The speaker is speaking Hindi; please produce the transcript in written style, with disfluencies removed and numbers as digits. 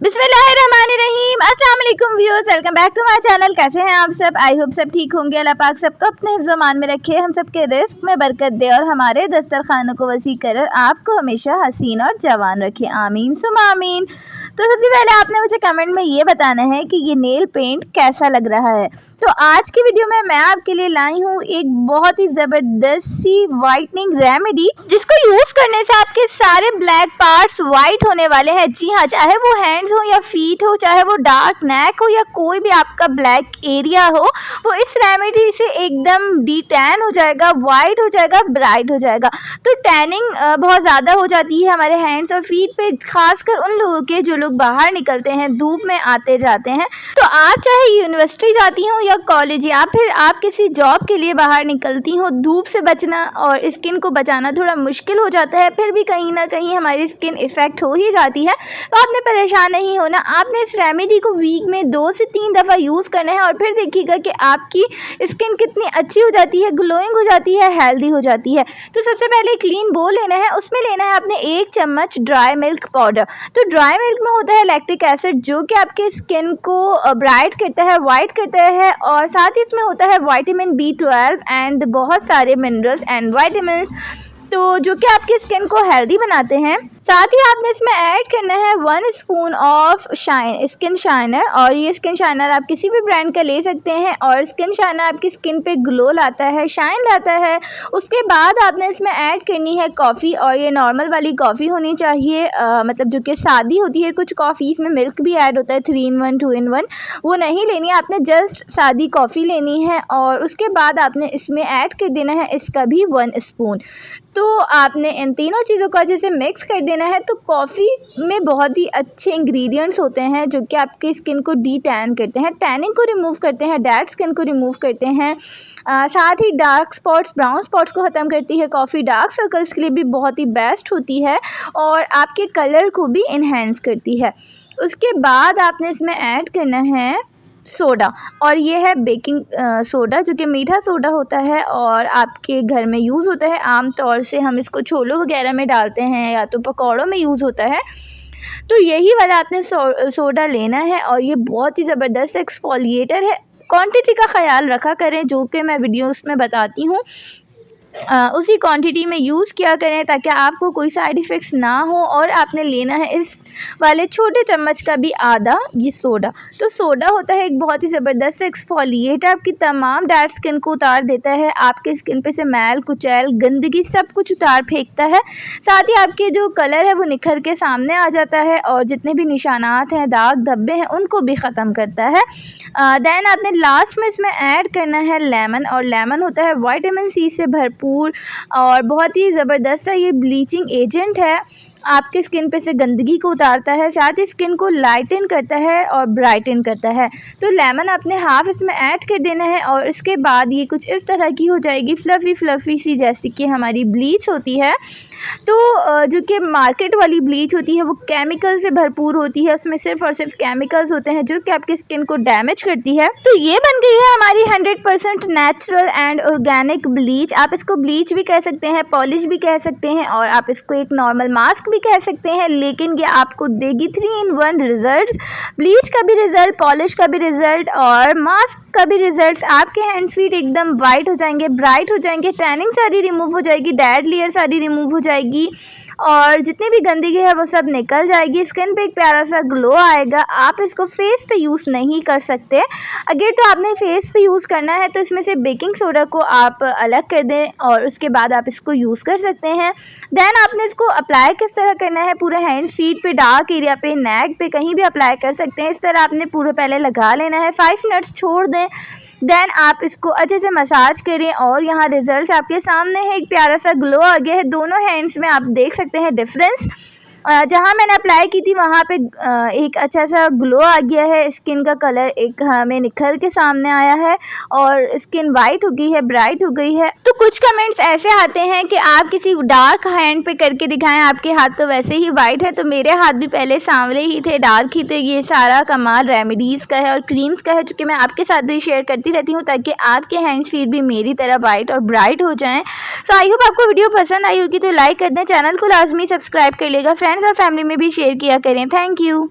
बिस्मिल्लाहिर्रहमानिर्रहीम। अस्सलाम वालेकुम viewers, welcome back to my channel. कैसे हैं आप सब? आई होप सब ठीक होंगे। अल्लाह पाक सबको अपने हिफ्ज़-ओ-मान में रखे, हम सब के रिस्क में बरकत दे और हमारे दस्तरखानों को वसी कर आपको हमेशा हसीन और जवान रखे। आमीन सुम आमीन। तो सबसे पहले आपने मुझे कमेंट में ये बताना है कि ये नेल पेंट कैसा लग रहा है। तो आज की वीडियो में मैं आपके लिए लाई हूँ एक बहुत ही ज़बरदस्त सी वाइटनिंग रेमेडी, जिसको यूज़ करने से आपके सारे ब्लैक पार्ट्स वाइट होने वाले हैं। जी हाँ, चाहे वो हैंड्स हो या फीट हो, चाहे वो डार्क नेक हो या कोई भी आपका ब्लैक एरिया हो, वो इस रेमेडी से एकदम डी टैन हो जाएगा, वाइट हो जाएगा, ब्राइट हो जाएगा। तो टैनिंग बहुत ज़्यादा हो जाती है हमारे हैंड्स और फीट पे, खासकर उन लोगों के जो लोग बाहर निकलते हैं, धूप में आते जाते हैं। तो आप चाहे यूनिवर्सिटी जाती हो या कॉलेज या फिर आप किसी जॉब के लिए बाहर निकलती हो, धूप से बचना और स्किन को बचाना थोड़ा मुश्किल हो जाता है, फिर भी कहीं ना कहीं हमारी स्किन इफ़ेक्ट हो ही जाती है। तो आपने परेशान नहीं होना, आपने इस रेमेडी को वीक में 2 से 3 दफ़ा यूज़ करना है और फिर देखिएगा कि आपकी स्किन कितनी अच्छी हो जाती है, ग्लोइंग हो जाती है, हेल्दी हो जाती है। तो सबसे पहले क्लीन बोल लेना है, उसमें लेना है आपने 1 चम्मच ड्राई मिल्क पाउडर। तो ड्राई मिल्क में होता है लैक्टिक एसिड, जो कि आपके स्किन को ब्राइट करता है, वाइट करता है, और साथ ही इसमें होता है विटामिन B12 एंड बहुत सारे मिनरल्स एंड विटामिन्स, तो जो कि आपकी स्किन को हेल्दी बनाते हैं। साथ ही आपने इसमें ऐड करना है 1 स्पून ऑफ स्किन शाइनर, और ये स्किन शाइनर आप किसी भी ब्रांड का ले सकते हैं, और स्किन शाइनर आपकी स्किन पे ग्लो लाता है, शाइन लाता है। उसके बाद आपने इसमें ऐड करनी है कॉफ़ी, और ये नॉर्मल वाली कॉफ़ी होनी चाहिए, मतलब जो कि सादी होती है। कुछ कॉफ़ी इसमें मिल्क भी ऐड होता है, 3 in 1 2 in 1, वो नहीं लेनी है, आपने जस्ट सादी कॉफ़ी लेनी है। और उसके बाद आपने इसमें ऐड कर देना है इसका भी 1 स्पून। तो आपने इन तीनों चीज़ों को अच्छे से मिक्स कर देना है। तो कॉफ़ी में बहुत ही अच्छे इंग्रेडिएंट्स होते हैं जो कि आपकी स्किन को डी टैन करते हैं, टैनिंग को रिमूव करते हैं, डेड स्किन को रिमूव करते हैं, साथ ही डार्क स्पॉट्स, ब्राउन स्पॉट्स को ख़त्म करती है। कॉफ़ी डार्क सर्कल्स के लिए भी बहुत ही बेस्ट होती है और आपके कलर को भी इन्हेंस करती है। उसके बाद आपने इसमें ऐड करना है सोडा, और ये है बेकिंग सोडा, जो कि मीठा सोडा होता है और आपके घर में यूज़ होता है। आम तौर से हम इसको छोलों वगैरह में डालते हैं या तो पकौड़ों में यूज़ होता है। तो यही वाला आपने सोडा लेना है, और ये बहुत ही ज़बरदस्त एक्सफोलिएटर है। क्वांटिटी का ख़याल रखा करें, जो कि मैं वीडियोस में बताती हूँ, उसी क्वांटिटी में यूज़ किया करें ताकि आपको कोई साइड इफ़ेक्ट्स ना हो। और आपने लेना है इस वाले छोटे चम्मच का भी आधा ये सोडा। तो सोडा होता है एक बहुत ही ज़बरदस्त एक्सफोलिएटर, आपकी तमाम डेड स्किन को उतार देता है, आपके स्किन पे से मैल कुचैल गंदगी सब कुछ उतार फेंकता है। साथ ही आपके जो कलर है वो निखर के सामने आ जाता है, और जितने भी निशानात हैं, दाग धब्बे हैं, उनको भी ख़त्म करता है। दैन आपने लास्ट में इसमें ऐड करना है लेमन, और लेमन होता है विटामिन C से भरपूर और बहुत ही ज़बरदस्त ये ब्लीचिंग एजेंट है, आपके स्किन पे से गंदगी को उतारता है, साथ ही स्किन को लाइटन करता है और ब्राइटन करता है। तो लेमन आपने हाफ़ इसमें ऐड कर देना है, और इसके बाद ये कुछ इस तरह की हो जाएगी, फ्लफ़ी सी, जैसी कि हमारी ब्लीच होती है। तो जो कि मार्केट वाली ब्लीच होती है वो केमिकल से भरपूर होती है, उसमें सिर्फ़ और सिर्फ केमिकल्स होते हैं जो कि आपकी स्किन को डैमेज करती है। तो ये बन गई है हमारी 100% नेचुरल एंड ऑर्गेनिक ब्लीच। आप इसको ब्लीच भी कह सकते हैं, पॉलिश भी कह सकते हैं, और आप इसको एक नॉर्मल मास्क भी कह सकते हैं, लेकिन ये आपको देगी 3 in 1 रिजल्ट्स। ब्लीच का भी रिजल्ट, पॉलिश का भी रिजल्ट और मास्क का भी रिजल्ट्स। आपके हैंड्स फीट एकदम वाइट हो जाएंगे, ब्राइट हो जाएंगे, टैनिंग सारी रिमूव हो जाएगी, डेड लेयर सारी रिमूव हो जाएगी, और जितनी भी गंदगी है वो सब निकल जाएगी। स्किन पे एक प्यारा सा ग्लो आएगा। आप इसको फेस पे यूज़ नहीं कर सकते, अगर तो आपने फेस पे यूज़ करना है तो इसमें से बेकिंग सोडा को आप अलग कर दें और उसके बाद आप इसको यूज़ कर सकते हैं। दैन आपने इसको अप्लाई किस तरह करना है, पूरे हैंड्स फीट पे, डार्क एरिया पे, नेक पे, कहीं भी अप्लाई कर सकते हैं। इस तरह आपने पूरे पहले लगा लेना है, 5 मिनट्स छोड़ दें, देन आप इसको अच्छे से मसाज करें, और यहाँ रिजल्ट्स आपके सामने है। एक प्यारा सा ग्लो आ गया है, दोनों हैंड्स में आप देख सकते हैं डिफरेंस। जहाँ मैंने अप्लाई की थी वहाँ पे एक अच्छा सा ग्लो आ गया है, स्किन का कलर एक हमें निखर के सामने आया है, और स्किन वाइट हो गई है, ब्राइट हो गई है। तो कुछ कमेंट्स ऐसे आते हैं कि आप किसी डार्क हैंड पे करके दिखाएं, आपके हाथ तो वैसे ही वाइट है। तो मेरे हाथ भी पहले सांवले ही थे, डार्क ही थे। ये सारा कमाल रेमेडीज़ का है और क्रीम्स का है, जो कि मैं आपके साथ भी शेयर करती रहती हूँ ताकि आपके हैंड्स फीट भी मेरी तरह वाइट और ब्राइट हो जाएँ। सो आई होप आपको वीडियो पसंद आई होगी, तो लाइक कर दें, चैनल को लाजमी सब्सक्राइब कर लेगा, फ्रेंड्स और फैमिली में भी शेयर किया करें। Thank you.